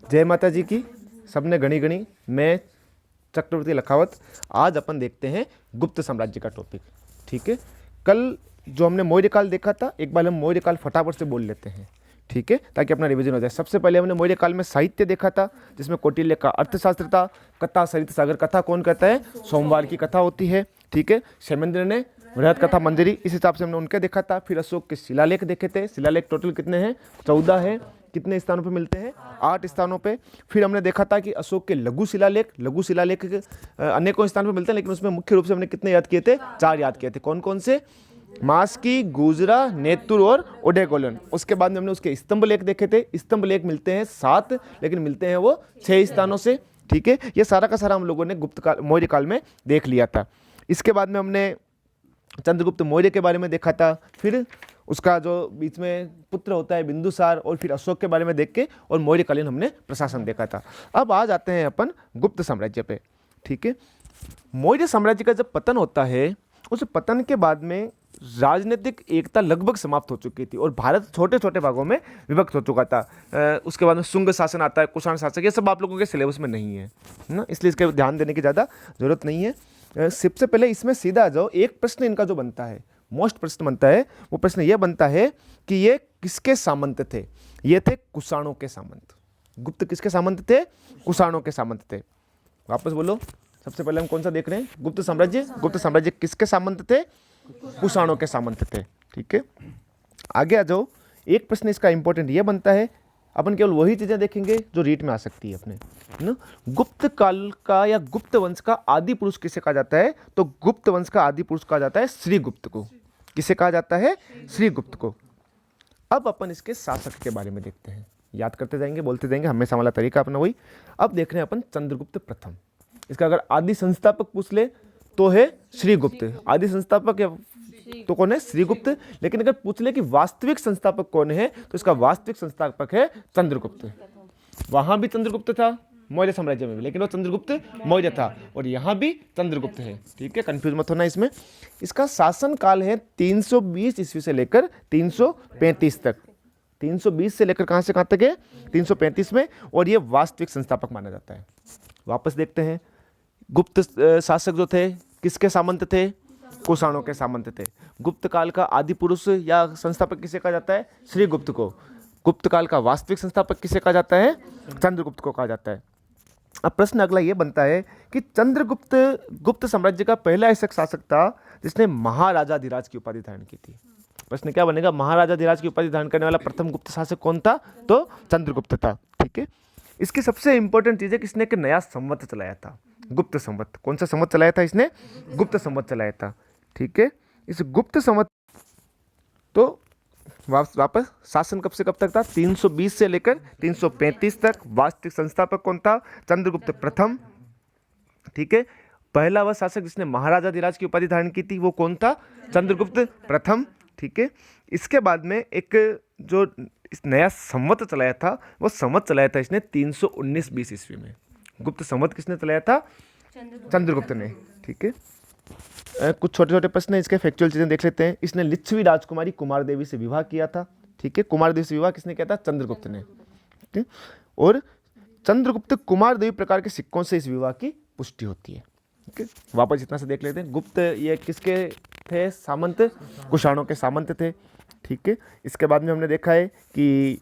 जय माता जी की। सबने घनी घनी। मैं चक्रवर्ती लखावत। आज अपन देखते हैं गुप्त साम्राज्य का टॉपिक। ठीक है, कल जो हमने मौर्य काल देखा था, एक बार हम मौर्य काल फटाफट से बोल लेते हैं, ठीक है, ताकि अपना रिवीजन हो जाए। सबसे पहले हमने मौर्य काल में साहित्य देखा था, जिसमें कौटिल्य का अर्थशास्त्र था। कथा, सरित सागर कथा कौन कहता है? सोमवार की कथा होती है। ठीक है, क्षेमेंद्र ने बृहद कथा मंजरी, इस हिसाब से हमने उनके देखा था। फिर अशोक के शिलालेख देखे थे। शिलालेख टोटल कितने हैं? 14 है। कितने स्थानों पे मिलते हैं? 8 स्थानों पे। फिर हमने देखा था कि अशोक के लघु शिलालेख अनेकों स्थानों पे मिलते हैं, लेकिन उसमें मुख्य रूप से हमने कितने याद किए थे? 4 याद किए थे। कौन कौन से? मास्की, गुजरा, नेतुर और ओडेगोलन। उसके बाद में हमने उसके स्तंभ लेख देखे थे। स्तंभ लेख मिलते हैं 7, लेकिन मिलते हैं वो 6 स्थानों से। ठीक है, ये सारा का सारा हम लोगों ने गुप्त काल, मौर्य काल में देख लिया था। इसके बाद में हमने चंद्रगुप्त मौर्य के बारे में देखा था। फिर उसका जो बीच में पुत्र होता है बिंदुसार, और फिर अशोक के बारे में देख के और मौर्यकालीन हमने प्रशासन देखा था। अब आ जाते हैं अपन गुप्त साम्राज्य पे। ठीक है, मौर्य साम्राज्य का जब पतन होता है, उस पतन के बाद में राजनीतिक एकता लगभग समाप्त हो चुकी थी और भारत छोटे छोटे भागों में विभक्त हो चुका था। उसके बाद में शुंग शासन आता है, कुषाण शासक, ये सब आप लोगों के सिलेबस में नहीं है ना, इसलिए इसके ध्यान देने की ज़्यादा जरूरत नहीं है। सबसे पहले इसमें सीधा आ जाओ। एक प्रश्न इनका जो बनता है, मोस्ट प्रश्न बनता है, वो प्रश्न ये बनता है कि ये किसके सामंत थे? ये थे कुषाणों के सामंत। गुप्त किसके सामंत थे? कुषाणों के सामंत थे। वापस बोलो, सबसे पहले हम कौन सा देख रहे हैं? गुप्त साम्राज्य। गुप्त साम्राज्य किसके सामंत थे? कुषाणों के सामंत थे। ठीक है, आगे आ जाओ। एक प्रश्न इसका इंपॉर्टेंट ये बनता है, अपन केवल वही चीजें देखेंगे जो रीट में आ सकती है अपने, है ना। गुप्त काल का या गुप्त वंश का आदि पुरुष किसे कहा जाता है? तो गुप्त वंश का आदि पुरुष कहा जाता है श्रीगुप्त को। किसे कहा जाता है? श्रीगुप्त को। अब अपन इसके शासक के बारे में देखते हैं, याद करते जाएंगे, बोलते जाएंगे, हमेशा वाला तरीका अपना वही। अब देख रहे हैं अपन चंद्रगुप्त प्रथम। इसका अगर आदि संस्थापक पूछ ले तो है श्रीगुप्त। आदि संस्थापक या तो कौन है? श्रीगुप्त। लेकिन अगर पूछ ले कि वास्तविक संस्थापक कौन है, तो इसका वास्तविक संस्थापक है चंद्रगुप्त। वहां भी चंद्रगुप्त था मौर्य साम्राज्य में भी, लेकिन वो चंद्रगुप्त मौर्य था, और यहां भी चंद्रगुप्त है। ठीक है, कंफ्यूज मत होना इसमें। इसका शासन काल है 320 ईस्वी से लेकर 335 तक। 320 से लेकर कहां से कहां तक है? 335 में। और ये वास्तविक संस्थापक माना जाता है। वापस देखते हैं, गुप्त शासक जो थे किसके सामंत थे? कुषाणों के सामंत थे। गुप्त काल का आदि पुरुष या संस्थापक किसे कहा जाता है? श्रीगुप्त को। गुप्त काल का वास्तविक संस्थापक किसे कहा जाता है? चंद्रगुप्त को कहा जाता है। अब प्रश्न अगला ये बनता है कि चंद्रगुप्त गुप्त साम्राज्य का पहला ऐसा शासक था जिसने महाराजाधिराज की उपाधि धारण की थी। प्रश्न क्या बनेगा? महाराजाधिराज की उपाधि धारण करने वाला प्रथम गुप्त शासक कौन था? तो चंद्रगुप्त था। ठीक है, इसकी सबसे इंपॉर्टेंट चीज है कि इसने एक नया संवत चलाया था, गुप्त संवत। कौन सा संवत चलाया था इसने? गुप्त संवत चलाया था। ठीक है, इस गुप्त संवत तो वापस शासन कब से कब तक था? 320 से लेकर 335 तक। वास्तविक संस्थापक कौन था? चंद्रगुप्त प्रथम। ठीक है, पहला वह शासक जिसने महाराजाधिराज की उपाधि धारण की थी वो कौन था? चंद्रगुप्त प्रथम। ठीक है, इसके बाद में एक जो इस नया संवत चलाया था, वो संवत चलाया था इसने 319-20 ईस्वी में। गुप्त संवत किसने चलाया था? चंद्रगुप्त ने। ठीक है, कुछ छोटे छोटे प्रश्न है, इसके फैक्चुअल चीजें देख लेते हैं। इसने लिच्छवी राजकुमारी कुमार देवी से विवाह किया था। ठीक है, कुमार देवी से विवाह किसने किया था? चंद्रगुप्त ने। ठीक है, और चंद्रगुप्त कुमार देवी प्रकार के सिक्कों से इस विवाह की पुष्टि होती है। ठीक है, वापस इतना से देख लेते हैं। गुप्त ये किसके थे? सामंत। कुषाणों के सामंत थे। ठीक है, इसके बाद में हमने देखा है कि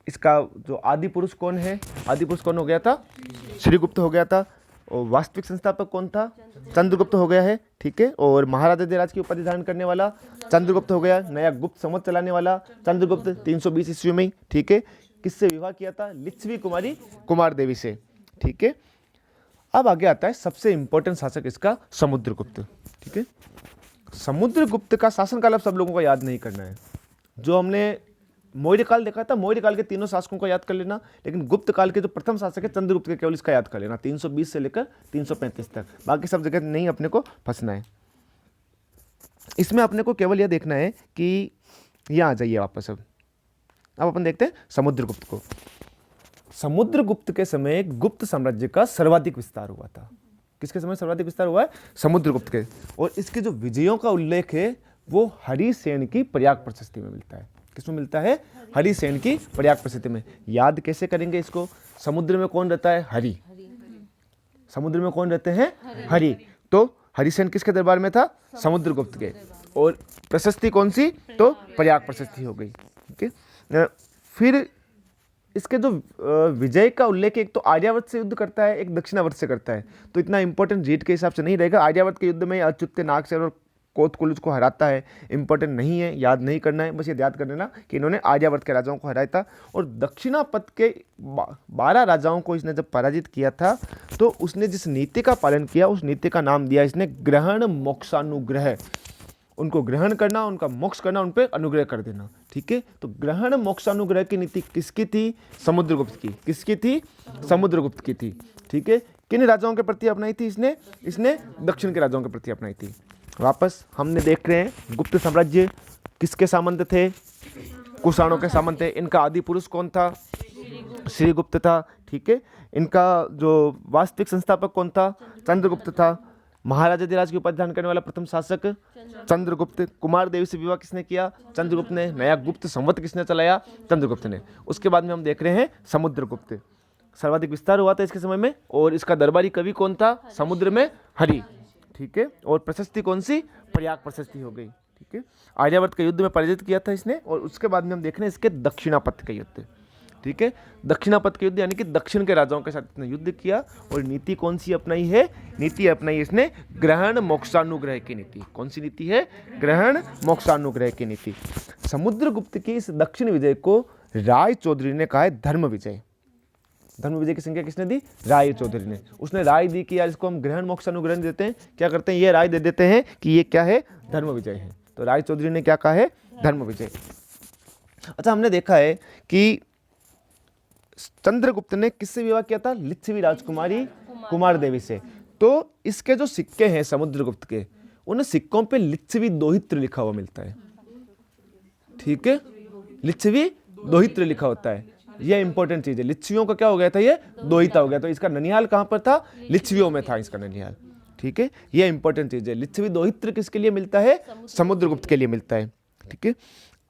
इसका जो आदि पुरुष कौन है? आदि पुरुष कौन हो गया था? श्रीगुप्त हो गया था। और वास्तविक संस्थापक कौन था? चंद्रगुप्त हो गया है। ठीक है, और महाराजाधिराज की उपाधि धारण करने वाला चंद्रगुप्त हो गया। नया गुप्त संवत चलाने वाला चंद्रगुप्त 320 ईस्वी में। ठीक है, किससे विवाह किया था? लिच्छवी कुमारी कुमार देवी से। ठीक है, अब आगे आता है सबसे इंपॉर्टेंट शासक इसका समुद्रगुप्त। ठीक है, समुद्रगुप्त का शासनकाल अब सब लोगों को याद नहीं करना है। जो हमने मौर्य काल देखा था, मौर्य काल के तीनों शासकों को याद कर लेना, लेकिन गुप्त काल के जो प्रथम शासक है चंद्रगुप्त के, केवल इसका याद कर लेना 320 से लेकर 335 तक। बाकी सब जगह नहीं अपने को फंसना है। इसमें अपने को केवल यह देखना है कि यहाँ आ जाइए वापस। अब अपन देखते हैं समुद्रगुप्त को। समुद्रगुप्त के समय गुप्त साम्राज्य का सर्वाधिक विस्तार हुआ था। किसके समय सर्वाधिक विस्तार हुआ है? समुद्रगुप्त के। और इसके जो विजयों का उल्लेख है वो हरिसेन की प्रयाग प्रशस्ति में मिलता है। किसमें मिलता है? हरिसेन की प्रयाग प्रसिद्धि में। याद कैसे करेंगे इसको? समुद्र में कौन रहता है? हरि। समुद्र में कौन रहते हैं? हरि। तो हरिसेन किसके दरबार में था? समुद्रगुप्त के। और प्रशस्ति कौन सी? तो प्रयाग प्रशस्ति हो गई। ठीक है। फिर इसके जो विजय का उल्लेख एक तो आर्यावर्त से युद्ध करता है, एक दक्षिणावर्त से करता है, तो इतना इंपॉर्टेंट रीड के हिसाब से नहीं रहेगा। आर्यावर्त के युद्ध में अच्युत्य नागसेन और कोतकुलुज को हराता है, इंपॉर्टेंट नहीं है, याद नहीं करना है, बस ये याद कर लेना कि इन्होंने आर्यावर्त के राजाओं को हराया था। और दक्षिणापथ के 12 राजाओं को इसने जब पराजित किया था तो उसने जिस नीति का पालन किया उस नीति का नाम दिया इसने ग्रहण मोक्षानुग्रह। उनको ग्रहण करना, उनका मोक्ष करना, उन पर अनुग्रह कर देना। ठीक है। तो ग्रहण मोक्षानुग्रह की नीति किसकी थी? समुद्रगुप्त की। किसकी थी? समुद्रगुप्त की थी। ठीक है। किन राजाओं के प्रति अपनाई थी इसने दक्षिण के राजाओं के प्रति अपनाई थी। वापस हमने देख रहे हैं गुप्त साम्राज्य किसके सामंत थे? कुषाणों के सामंत थे। इनका आदि पुरुष कौन था? श्रीगुप्त था। ठीक है। इनका जो वास्तविक संस्थापक कौन था? चंद्रगुप्त था। महाराजाधिराज की उपाधि धारण करने वाला प्रथम शासक चंद्रगुप्त। कुमार देवी से विवाह किसने किया? चंद्रगुप्त ने। नया गुप्त संवत किसने चलाया? चंद्रगुप्त ने। उसके बाद में हम देख रहे हैं समुद्रगुप्त। सर्वाधिक विस्तार हुआ था इसके समय में और इसका दरबारी कवि कौन था? समुद्र में हरि। ठीक है। और प्रशस्ति कौन सी? प्रयाग प्रशस्ति हो गई। ठीक है। आर्यावर्त के युद्ध में पराजित किया था इसने। और उसके बाद में हम देख रहे हैं इसके दक्षिणापथ के युद्ध। ठीक है। दक्षिणापथ के युद्ध यानी कि दक्षिण के राजाओं के साथ इसने युद्ध किया। और नीति कौन सी अपनाई है? नीति अपनाई इसने ग्रहण मोक्षानुग्रह की नीति। कौन सी नीति है? ग्रहण मोक्षानुग्रह की नीति। समुद्रगुप्त की इस दक्षिण विजय को राय चौधरी ने कहा है धर्म विजय। धर्म विजय की संख्या किसने दी? राय चौधरी ने। उसने राय दी कि यार इसको हम ग्रहण मोक्ष अनुग्रह देते हैं। क्या करते हैं? ये राय दे देते हैं कि ये क्या है? धर्म विजय है। तो राय चौधरी ने क्या कहा है? धर्म विजय। अच्छा, हमने देखा है कि चंद्रगुप्त ने किससे विवाह किया था? लिच्छवी राजकुमारी कुमार देवी से। तो इसके जो सिक्के हैं समुद्रगुप्त के, उन सिक्कों पे लिच्छवी दोहित्र लिखा हुआ मिलता है। ठीक है। लिच्छवी दोहित्र लिखा होता है। यह इंपॉर्टेंट चीज है। लिच्छवियों का क्या हो गया था? ये दोहिता हो गया। तो इसका ननिहाल कहां पर था? लिच्छवियों में था इसका ननिहाल। ठीक है। यह इंपॉर्टेंट चीज है। लिच्छवी दोहित्र किसके लिए मिलता है? समुद्रगुप्त के लिए मिलता है। ठीक है।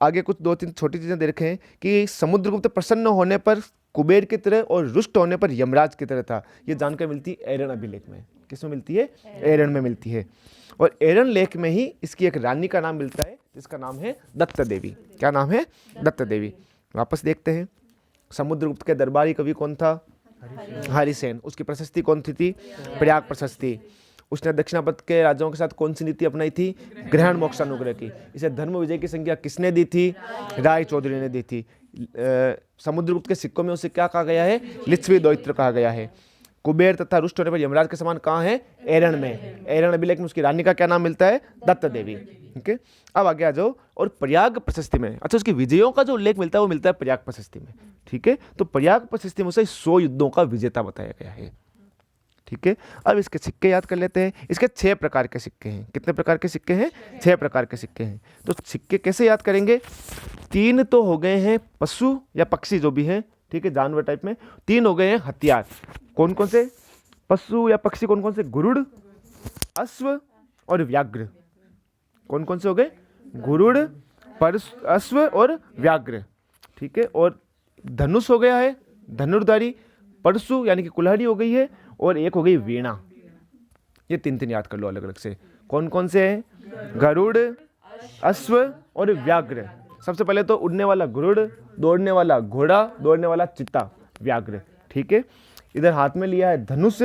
आगे कुछ 2-3 छोटी चीजें देखें कि समुद्रगुप्त प्रसन्न होने पर कुबेर की तरह और रुष्ट होने पर यमराज की तरह था। यह जानकारी मिलती है एरन अभिलेख में। किसमें मिलती है? एरन में मिलती है। और एरन लेख में ही इसकी एक रानी का नाम मिलता है जिसका नाम है दत्त देवी। क्या नाम है? दत्त देवी। वापस देखते हैं समुद्रगुप्त के दरबारी कवि कौन था? हरिसेन। उसकी प्रशस्ति कौन सी थी? प्रयाग प्रशस्ति। उसने दक्षिणापथ के राजाओं के साथ कौन सी नीति अपनाई थी? ग्रहण मोक्षानुग्रह की। इसे धर्म विजय की संज्ञा किसने दी थी? राय चौधरी ने दी थी। समुद्रगुप्त के सिक्कों में उसे क्या कहा गया है? लिच्छवी दोहित्र कहा गया है। कुबेर तथा रुष्ट होने पर यमराज के समान कहाँ है? एरन में। एरन अभिलेख में उसकी रानी का क्या नाम मिलता है? दत्त देवी। ठीक है। अब आगे आ जाओ। और प्रयाग प्रशस्ति में, अच्छा, उसकी विजयों का जो उल्लेख मिलता है वो मिलता है प्रयाग प्रशस्ति में। ठीक है। तो प्रयाग प्रशस्ति में उसे 100 युद्धों का विजेता बताया गया है। ठीक है। अब इसके सिक्के याद कर लेते हैं। इसके 6 प्रकार के सिक्के हैं। कितने प्रकार के सिक्के हैं? 6 प्रकार के सिक्के हैं। तो सिक्के कैसे याद करेंगे? 3 तो हो गए हैं पशु या पक्षी जो भी हैं, ठीक है, जानवर टाइप में। 3 हो गए हैं हथियार। कौन कौन से? पशु या पक्षी कौन कौन से? गुरुड़, अश्व और व्याघ्र। कौन कौन से हो गए? गुरुड़, अश्व और व्याघ्र। ठीक है। और धनुष हो गया है, धनुर्धारी। परशु यानी कि कुल्हाड़ी हो गई है। और एक हो गई वीणा। ये 3 याद कर लो अलग अलग से। कौन कौन से हैं? गरुड़, अश्व और व्याघ्र। सबसे पहले तो उड़ने वाला गरुड़, दौड़ने वाला घोड़ा, दौड़ने वाला चित्ता, व्याघ्र। ठीक है। इधर हाथ में लिया है धनुष,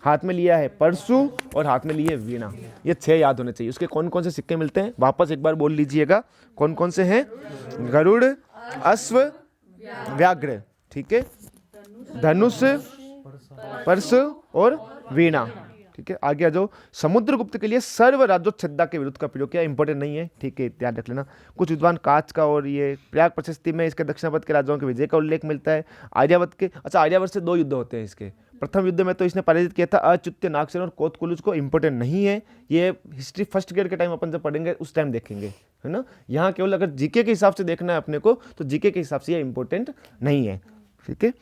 हाथ में लिया है परशु और हाथ में लिए वीणा। ये 6 याद होने चाहिए। उसके कौन कौन से सिक्के मिलते हैं वापस एक बार बोल लीजिएगा। कौन कौन से हैं? गरुड़, अश्व, व्याघ्र। ठीक है। धनुष, परशु और वीणा। ठीक है। आगे आ जाओ। समुद्रगुप्त के लिए सर्व राज्योच्छेदा के विरुद्ध का प्रयोग किया। इंपॉर्टेंट नहीं है। ठीक है, ध्यान रख लेना। कुछ विद्वान काच का और ये प्रयाग प्रशस्ति में इसके दक्षिणापथ के राजाओं के विजय का उल्लेख मिलता है। आर्यावर्त के, अच्छा, आर्यावर्त से 2 युद्ध होते हैं इसके। प्रथम युद्ध में तो इसने पराजित किया था अच्युत्य नागसेन और कोतकुलुज को। इंपॉर्टेंट नहीं है ये। हिस्ट्री फर्स्ट ग्रेड के टाइम अपन जब पढ़ेंगे उस टाइम देखेंगे, है ना। यहाँ केवल अगर जीके के हिसाब से देखना है अपने को तो जीके के हिसाब से ये इंपॉर्टेंट नहीं है। ठीक है।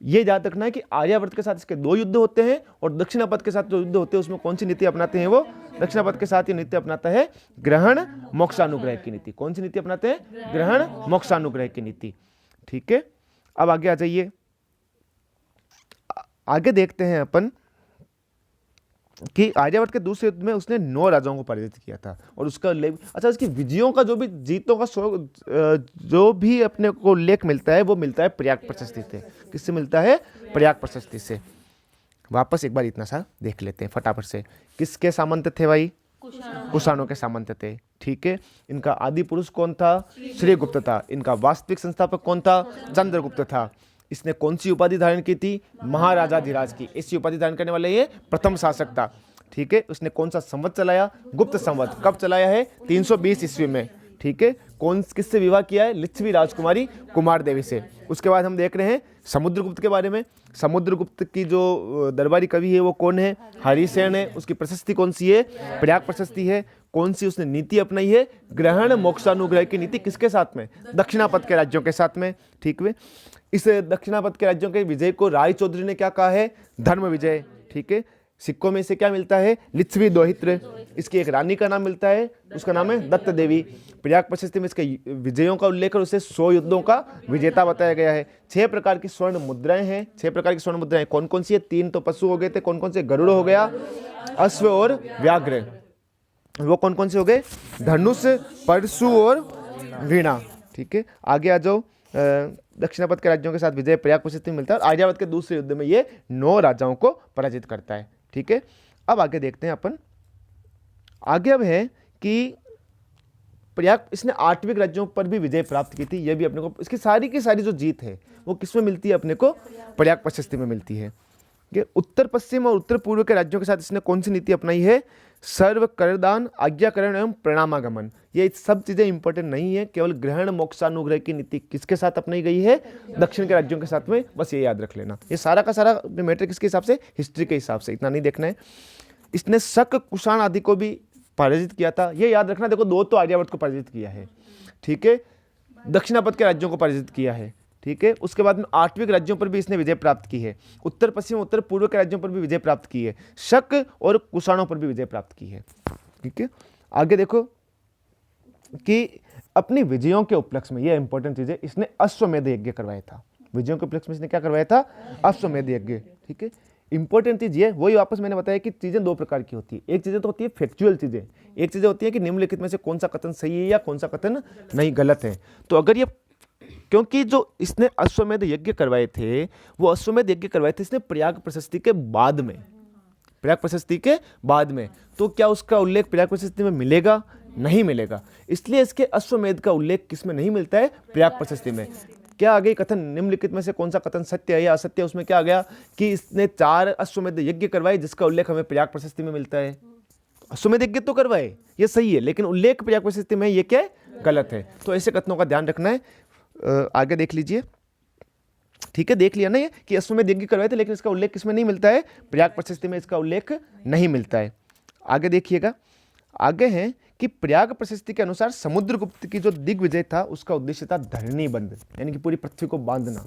ये याद रखना है कि आर्यावर्त के साथ इसके 2 युद्ध होते हैं और दक्षिणापथ के साथ जो युद्ध होते हैं उसमें कौन सी नीति अपनाते हैं, वो दक्षिणापथ के साथ ये नीति अपनाता है ग्रहण मोक्षानुग्रह की नीति। कौन सी नीति अपनाते हैं? ग्रहण मोक्षानुग्रह की नीति। ठीक है, अब आगे आ जाइए, आगे देखते हैं अपन कि आर्यावर्त के दूसरे युद्ध में उसने 9 राजाओं को पराजित किया था और उसका उल्लेख, अच्छा इसकी विजयों का जो भी जीतों का जो भी अपने को उल्लेख मिलता है वो मिलता है प्रयाग प्रशस्ति से। किससे मिलता है? प्रयाग प्रशस्ति से। वापस एक बार इतना सा देख लेते हैं फटाफट से। किसके सामंत थे भाई? कुषाणों के सामंत थे। ठीक है, इनका आदि पुरुष कौन था? श्रीगुप्त था। इनका वास्तविक संस्थापक कौन था? चंद्रगुप्त था। इसने कौन सी उपाधि धारण की थी? महाराजाधिराज की। ऐसी उपाधि धारण करने वाले ये प्रथम शासक था। ठीक है, उसने कौन सा संवत चलाया? गुप्त संवत। कब चलाया है? 320 ईस्वी में। ठीक है, किससे विवाह किया है? लिच्छवी राजकुमारी कुमार देवी से। उसके बाद हम देख रहे हैं समुद्रगुप्त के बारे में। समुद्रगुप्त की जो दरबारी कवि है वो कौन है? हरिसेन है। उसकी प्रशस्ति कौन सी है? प्रयाग प्रशस्ति है। कौन सी उसने नीति अपनाई है? ग्रहण मोक्षानुग्रह की नीति। किसके साथ में? दक्षिणापथ के राज्यों के साथ में। ठीक है, इस दक्षिणापथ के राज्यों के विजय को राय चौधरी ने क्या कहा है? धर्म विजय। ठीक है, सिक्कों में इसे क्या मिलता है? लिच्छवी दोहित्र। इसकी एक रानी का नाम मिलता है, उसका नाम है दत्त देवी। प्रयाग प्रशस्ति में इसके विजयों का उल्लेख कर उसे 100 युद्धों का विजेता बताया गया है। 6 प्रकार की स्वर्ण मुद्राएं हैं। 6 प्रकार की स्वर्ण मुद्राएं कौन कौन सी है? 3 तो पशु हो गए थे। कौन कौन से? गरुड़ हो गया, अश्व और व्याघ्र। वो कौन कौन से हो गए? धनुष, परशु और वीणा। ठीक है, आगे आ जाओ। दक्षिणापथ के राज्यों के साथ विजय प्रयाग प्रशस्ति में मिलता है और आर्यावर्त के दूसरे युद्ध में ये 9 राजाओं को पराजित करता है। ठीक है, अब आगे देखते हैं अपन। आगे अब है कि प्रयाग, इसने 8वें राज्यों पर भी विजय प्राप्त की थी। यह भी अपने को, इसकी सारी की सारी जो जीत है वो किसमें मिलती है? अपने को प्रयाग प्रशस्ति में मिलती है। कि उत्तर पश्चिम और उत्तर पूर्व के राज्यों के साथ इसने कौन सी नीति अपनाई है? सर्व करदान, आज्ञाकरण एवं प्रणामागमन। ये सब चीजें इंपॉर्टेंट नहीं है, केवल ग्रहण मोक्षानुग्रह की नीति किसके साथ अपनाई गई है? दक्षिण के राज्यों के साथ में। बस ये याद रख लेना। ये सारा का सारा मैटर किसके हिसाब से? हिस्ट्री के हिसाब से। इतना नहीं देखना है। इसने शक, कुषाण आदि को भी पराजित किया था। ये याद रखना। देखो, 2 तो आर्यावर्त को पराजित किया है। ठीक है, दक्षिणापथ के राज्यों को पराजित किया है। ठीक है, उसके बाद में 8वें राज्यों पर भी इसने विजय प्राप्त की है। उत्तर पश्चिम, उत्तर पूर्व के राज्यों पर भी विजय प्राप्त की है। शक और कुषाणों पर भी विजय प्राप्त की है। ठीक है, आगे देखो कि अपनी विजयों के उपलक्ष्य में, यह इंपॉर्टेंट चीज है, इसने अश्वमेध यज्ञ करवाया था। विजयों के उपलक्ष्य में इसने क्या करवाया था? अश्वमेध यज्ञ। ठीक है, इंपॉर्टेंट चीज ये, वही वापस मैंने बताया कि चीजें 2 प्रकार की होती है। एक चीजें तो होती है फैक्चुअल चीजें, एक चीजें होती है कि निम्नलिखित में से कौन सा कथन सही है या कौन सा कथन नहीं, गलत है। तो अगर ये, क्योंकि जो इसने अश्वमेध यज्ञ करवाए थे वो अश्वमेध यज्ञ करवाए थे इसने प्रयाग प्रशस्ति के बाद में। प्रयाग प्रशस्ति के बाद में, तो क्या उसका उल्लेख प्रयाग प्रशस्ति में मिलेगा? नहीं मिलेगा। इसलिए इसके अश्वमेध का उल्लेख किसमें नहीं मिलता है? प्रयाग प्रशस्ति में। क्या आ गई कथन? निम्नलिखित में से कौन सा कथन सत्य है या असत्य है? उसमें क्या आ गया कि इसने 4 अश्वमेध यज्ञ करवाए जिसका उल्लेख हमें प्रयाग प्रशस्ति में मिलता है। अश्वमेध यज्ञ तो करवाए, ये सही है, लेकिन उल्लेख प्रयाग प्रशस्ति में ये क्या? गलत है। तो ऐसे कथनों का ध्यान रखना है। आगे देख लीजिए। ठीक है, देख लिया ना ये कि अश्वमेध यज्ञ करवाए थे, लेकिन इसका उल्लेख किसमें नहीं मिलता है? प्रयाग प्रशस्ति में इसका उल्लेख नहीं मिलता है। आगे देखिएगा, आगे है कि प्रयाग प्रशस्ति के अनुसार समुद्रगुप्त की जो दिग्विजय था उसका उद्देश्य था धरणी बंध, यानी कि पूरी पृथ्वी को बांधना,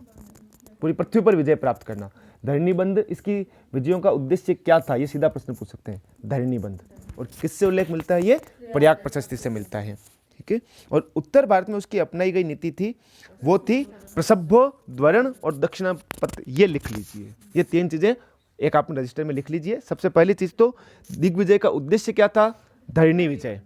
पूरी पृथ्वी पर विजय प्राप्त करना। धरणी बंध, इसकी विजयों का उद्देश्य क्या था? ये सीधा प्रश्न पूछ सकते हैं। धरणी बंध। और किससे उल्लेख मिलता है? ये प्रयाग प्रशस्ति से मिलता है। ठीक है, और उत्तर भारत में उसकी अपनाई गई नीति थी, वो थी प्रसभ्य, द्वरण और दक्षिणापथ। ये लिख लीजिए, ये 3 चीजें एक आपने रजिस्टर में लिख लीजिए। सबसे पहली चीज तो दिग्विजय का उद्देश्य क्या था? धरणी विजय।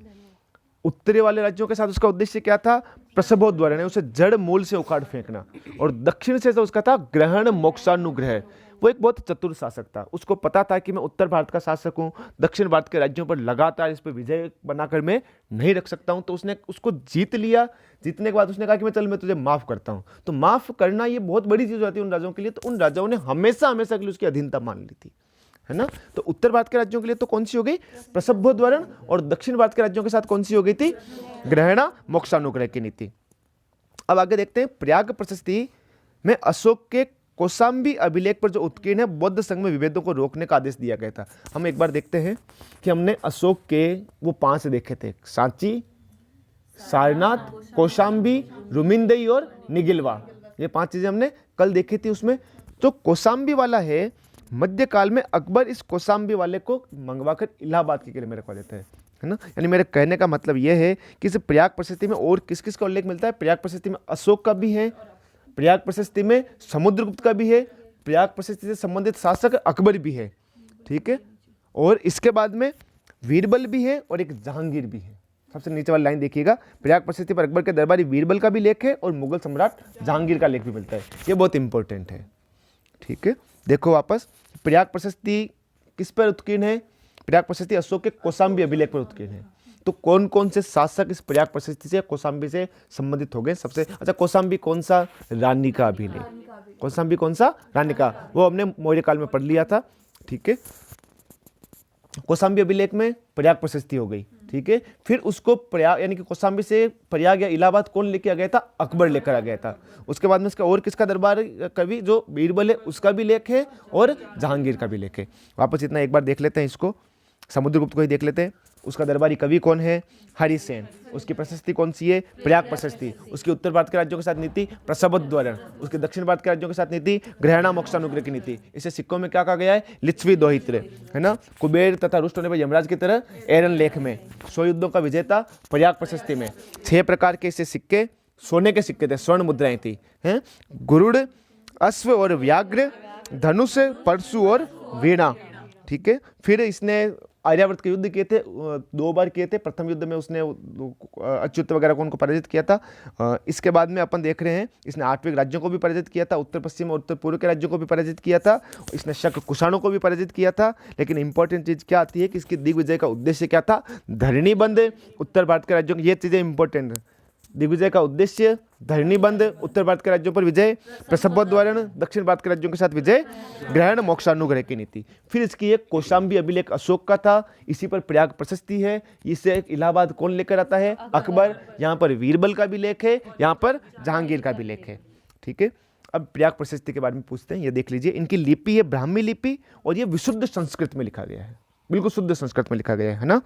उत्तरी वाले राज्यों के साथ उसका उद्देश्य क्या था? प्रसभोद्वरण, उसे जड़ मूल से उखाड़ फेंकना। और दक्षिण से उसका था ग्रहण मोक्षानुग्रह। वो एक बहुत चतुर शासक था, उसको पता था कि मैं उत्तर भारत का शासक हूँ, दक्षिण भारत के राज्यों पर लगातार इस पर विजय बनाकर मैं नहीं रख सकता हूँ। तो उसने उसको जीत लिया। जीतने के बाद उसने कहा कि मैं तुझे माफ करता हूँ। तो माफ करना ये बहुत बड़ी चीज होती है उन राजाओं के लिए। तो उन राजाओं ने हमेशा हमेशा के लिए उसकी अधीनता मान ली थी, है ना। तो उत्तर भारत के राज्यों के लिए तो कौन सी हो गई? प्रसभोद्वरण। और दक्षिण भारत के राज्यों के साथ कौन सी हो गई थी? ग्रहण मोक्षानुग्रह की नीति। अब आगे देखते हैं, प्रयाग प्रशस्ति में अशोक के कौशाम्बी अभिलेख पर जो उत्कीर्ण है, बौद्ध संघ में विभेदों को रोकने का आदेश दिया गया था। हम एक बार देखते हैं कि हमने अशोक के वो 5 देखे थे, सांची, सारनाथ, कौशाम्बी, रुमिंदई और निगिलवा। ये 5 चीजें हमने कल देखी थी। उसमें जो कौशाम्बी वाला है, मध्यकाल में अकबर इस कौशाम्बी वाले को मंगवाकर इलाहाबाद के किले में रखवा देता है ना। यानी मेरे कहने का मतलब यह है कि इस प्रयाग प्रशस्ति में और किस किस का उल्लेख मिलता है। प्रयाग प्रशस्ति में अशोक का भी है, प्रयाग प्रशस्ति में समुद्रगुप्त का भी है, प्रयाग प्रशस्ति से संबंधित शासक अकबर भी है, ठीक है। और इसके बाद में बीरबल भी है और एक जहांगीर भी है। सबसे नीचे वाली लाइन देखिएगा, प्रयाग प्रशस्ति पर अकबर के दरबारी बीरबल का भी लेख है और मुगल सम्राट जहांगीर का लेख भी मिलता है। ये बहुत इंपॉर्टेंट है, ठीक है। देखो वापस, प्रयाग प्रशस्ति किस पर उत्कीर्ण है? प्रयाग प्रशस्ति अशोक के कौशाम्बी अभिलेख पर उत्कीर्ण है। तो कौन कौन से शासक इस प्रयाग प्रशस्ति से कौशाम्बी से संबंधित हो गए? सबसे अच्छा, कौशाम्बी कौन सा? रानी का अभिलेख। कौशाम्बी कौन सा? रानी का। वो हमने मौर्य काल में पढ़ लिया था, ठीक है। कौशाम्बी अभिलेख में प्रयाग प्रशस्ति हो गई, ठीक है। फिर उसको प्रयाग यानी कि कौशाम्बी से प्रयाग या इलाहाबाद कौन लेके आ गया था? अकबर लेकर आ गया था। उसके बाद में इसका और किसका दरबार कवि जो बीरबल है उसका भी लेख है और जहांगीर का भी लेख है। वापस इतना एक बार देख लेते हैं इसको, समुद्रगुप्त को ही देख लेते हैं। उसका दरबारी कवि कौन है? हरिसेन। उसकी प्रशस्ति कौन सी है? प्रयाग प्रशस्ति। उसकी उत्तर भारत के राज्यों के साथ नीति प्रसवोद्वरण। उसके दक्षिण भारत के राज्यों के साथ नीति ग्रहणा मोक्षानुग्रह की नीति। इसे सिक्कों में क्या कहा गया है? लिच्छवी दोहित्र, है ना। कुबेर तथा रुष्ट होने पर यमराज की तरह एरन लेख में 100 युद्धों का विजेता प्रयाग प्रशस्ति में 6 प्रकार के इसे सिक्के, सोने के सिक्के थे, स्वर्ण मुद्राएं थी, हैं। गुरुड़, अश्व और व्याघ्र, धनुष, परशु और वीणा, ठीक है। फिर इसने आर्यावर्त के युद्ध किए थे, 2 बार किए थे। प्रथम युद्ध में उसने अच्युत वगैरह को उनको पराजित किया था। इसके बाद में अपन देख रहे हैं इसने 8वें राज्यों को भी पराजित किया था, उत्तर पश्चिम और उत्तर पूर्व के राज्यों को भी पराजित किया था। इसने शक कुषाणों को भी पराजित किया था। लेकिन इंपॉर्टेंट चीज़ क्या आती है कि इसकी दिग्विजय का उद्देश्य क्या था? धरणीबंध उत्तर भारत के राज्यों की, ये चीज़ें इंपॉर्टेंट है। दिग्विजय का उद्देश्य धरणीबंध, उत्तर भारत के राज्यों पर विजय, प्रसवोद्वरण, दक्षिण भारत के राज्यों के साथ विजय, ग्रहण मोक्षानुग्रह की नीति। फिर इसकी एक कौशाम्बी अभिलेख अशोक का था, इसी पर प्रयाग प्रशस्ति है। इसे इलाहाबाद कौन लेकर आता है? अकबर। यहाँ पर बीरबल का भी लेख है, यहाँ पर जहांगीर का भी लेख है, ठीक है। अब प्रयाग प्रशस्ति के बारे में पूछते हैं। ये देख लीजिए, इनकी लिपि है ब्राह्मी लिपि और ये विशुद्ध संस्कृत में लिखा गया है, बिल्कुल शुद्ध संस्कृत में लिखा गया है ना।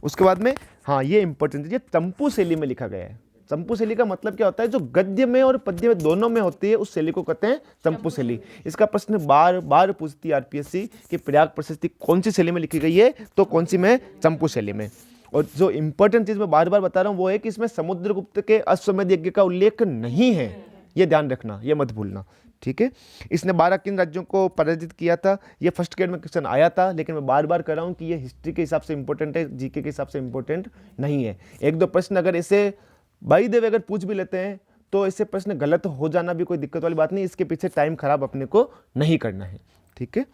उसके बाद में हाँ, ये इंपॉर्टेंट है, ये चंपू शैली में लिखा गया है। चंपू शैली का मतलब क्या होता है? जो गद्य में और पद्य में दोनों में होती है उस शैली को कहते हैं चंपू शैली। इसका प्रश्न बार बार पूछती है आरपीएससी कि प्रयाग प्रशस्ति कौन सी शैली में लिखी गई है, तो कौन सी में? चंपू शैली में। और जो इंपॉर्टेंट चीज मैं बार बार बता रहा हूँ वो है कि इसमें समुद्रगुप्त के अश्वमेध यज्ञ का उल्लेख नहीं है, ये ध्यान रखना, ये मत भूलना, ठीक है। इसने 12 किन राज्यों को पराजित किया था? ये फर्स्ट ग्रेड में क्वेश्चन आया था, लेकिन मैं बार बार कर रहा हूँ कि ये हिस्ट्री के हिसाब से इंपॉर्टेंट है, जीके के हिसाब से इंपॉर्टेंट नहीं है। 1-2 प्रश्न अगर ऐसे बाई देव अगर पूछ भी लेते हैं तो ऐसे प्रश्न गलत हो जाना भी कोई दिक्कत वाली बात नहीं। इसके पीछे टाइम खराब अपने को नहीं करना है, ठीक है।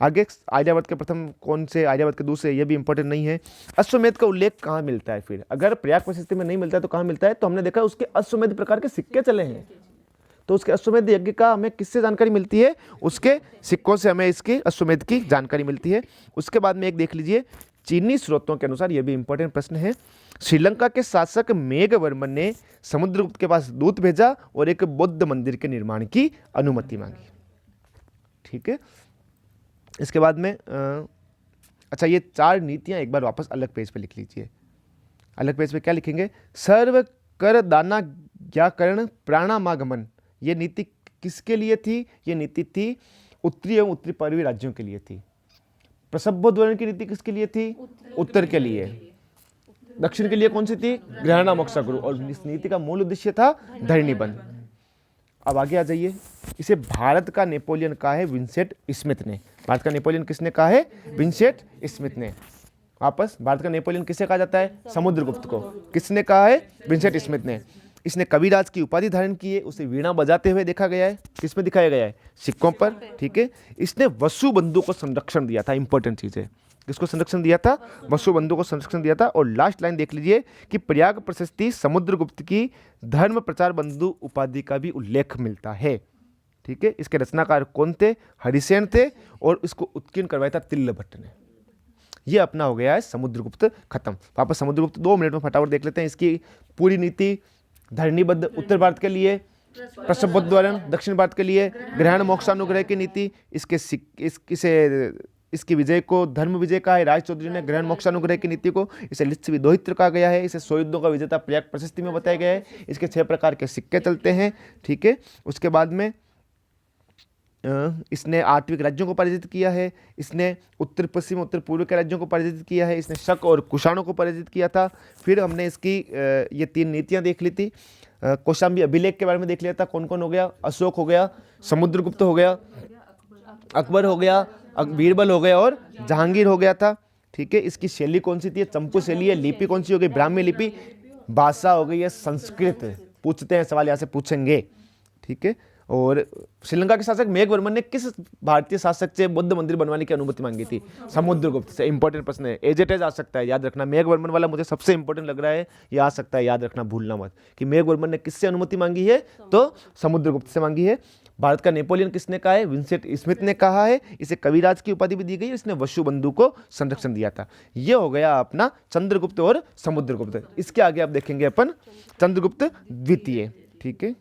आगे आर्यावर्त के प्रथम कौन से, आर्यावर्त के दूसरे, ये भी इंपॉर्टेंट नहीं है। अश्वमेध का उल्लेख कहाँ मिलता है? फिर अगर प्रयाग प्रशस्ति में नहीं मिलता है तो कहाँ मिलता है? तो हमने देखा उसके अश्वमेध प्रकार के सिक्के चले हैं, तो उसके अश्वमेध यज्ञ का हमें किससे जानकारी मिलती है? उसके सिक्कों से हमें इसके अश्वमेध की जानकारी मिलती है। उसके बाद में एक देख लीजिए, चीनी स्रोतों के अनुसार, यह भी इंपॉर्टेंट प्रश्न है, श्रीलंका के शासक मेघवर्मन ने समुद्रगुप्त के पास दूत भेजा और एक बौद्ध मंदिर के निर्माण की अनुमति मांगी, ठीक है। इसके बाद में अच्छा, ये 4 नीतियां एक बार वापस अलग पेज पे लिख लीजिए। अलग पेज पे क्या लिखेंगे? सर्व कर दाना ज्ञाकरण प्राणामागमन। ये नीति किसके लिए थी? ये नीति थी उत्तरी एवं उत्तरी पूर्वी राज्यों के लिए थी। प्रसवोद्वरण की नीति किसके लिए थी? उत्तर के लिए। दक्षिण के लिए कौन सी थी? ग्रहणा मोक्षा गुरु। और इस नीति का मूल उद्देश्य था धरणीबंध। अब आगे आ जाइए, इसे भारत का नेपोलियन कहा है विंसेंट स्मिथ ने। भारत का नेपोलियन किसने कहा है? विंसेंट स्मिथ ने। वापस, भारत का नेपोलियन किसे कहा जाता है? समुद्रगुप्त को। किसने कहा है? विंसेंट स्मिथ ने। इसने कविराज की उपाधि धारण की है, उसे वीणा बजाते हुए देखा गया है। किसमें दिखाया गया है? सिक्कों पर, ठीक है। इसने वसुबंधु को संरक्षण दिया था, इंपॉर्टेंट चीज है। किसको संरक्षण दिया था? वसुबंधु को संरक्षण दिया था। और लास्ट लाइन देख लीजिए कि प्रयाग प्रशस्ति समुद्रगुप्त की धर्म प्रचार बंधु उपाधि का भी उल्लेख मिलता है, ठीक है। इसके रचनाकार कौन थे? हरिसेन थे। और इसको उत्कीर्ण करवाया था तिल्लभट्ट ने। ये अपना हो गया है समुद्रगुप्त खत्म। वापस समुद्रगुप्त 2 मिनट में फटाफट देख लेते हैं। इसकी पूरी नीति धरणीबद्ध उत्तर भारत के लिए, प्रसवोद्वरण दक्षिण भारत के लिए, ग्रहण मोक्षानुग्रह की नीति। इसकी विजय को धर्म विजय कहा है राज चौधरी ने, ग्रहण मोक्षानुग्रह की नीति को। इसे लिच्छवी दोहित्र कहा गया है। इसे 100 युद्धों का विजेता प्रयाग प्रशस्ति में बताया गया है। इसके 6 प्रकार के सिक्के चलते हैं, ठीक है। उसके बाद में इसने आठवीं राज्यों को पराजित किया है, इसने उत्तर पश्चिम उत्तर पूर्व के राज्यों को पराजित किया है, इसने शक और कुषाणों को पराजित किया था। फिर हमने इसकी ये 3 नीतियां देख ली थी। कौशाम्बी अभिलेख के बारे में देख लिया था, कौन कौन हो गया, अशोक हो गया, समुद्रगुप्त हो गया, अकबर हो गया, बीरबल हो गया और जहांगीर हो गया था। ठीक है, इसकी शैली कौन सी थी, चंपू शैली है। लिपि कौन सी हो गई, ब्राह्मी लिपि। भाषा हो गई है संस्कृत, पूछते हैं सवाल यहाँ से पूछेंगे। ठीक है, और श्रीलंका के शासक मेघवर्मन ने किस भारतीय शासक से बौद्ध मंदिर बनवाने की अनुमति मांगी थी, समुद्रगुप्त से। इंपॉर्टेंट प्रश्न है, एज इट इज आ सकता है, याद रखना। मेघवर्मन वाला मुझे सबसे इंपॉर्टेंट लग रहा है, ये आ सकता है, याद रखना, भूलना मत कि मेघवर्मन ने किससे अनुमति मांगी है, तो समुद्रगुप्त से मांगी है। भारत का नेपोलियन किसने कहा है, विंसेंट स्मिथ ने कहा है। इसे कविराज की उपाधि भी दी गई, इसने वसुबंधु को संरक्षण दिया था। ये हो गया अपना चंद्रगुप्त और समुद्रगुप्त। इसके आगे आप देखेंगे अपन चंद्रगुप्त द्वितीय। ठीक है।